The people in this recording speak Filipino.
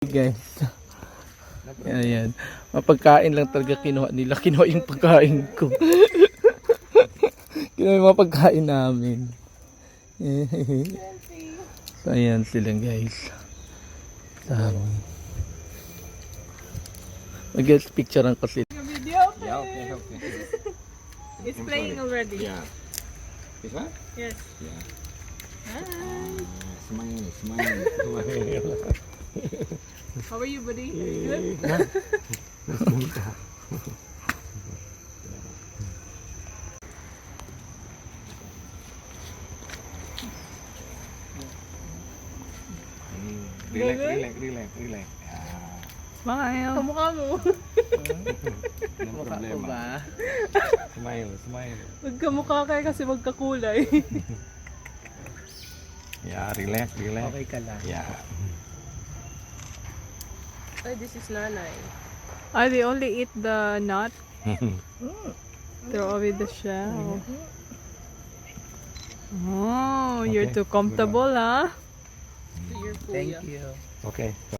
Guys. Ayan. Mapagkain lang talaga kinuha nila. Kinuha yung pagkain ko. Kinuha yung mga pagkain namin. So, ayan sila guys. Mag-guest picturean ko sila. Video? Yeah, okay. It's playing already. Yeah. This one? Yes. Yeah. Hi. Smile. How are you, buddy? Good? Relax. Smile. Kamukha mo. No problema. Smile. Magkamukha kayo kasi magkakulay. Yeah, relax. Okay ka lang. Yeah. Ay, this is nanay. Ah, they only eat the nut? Throw away the shell. Oh, you're Okay, too comfortable, huh? Thank you. Okay.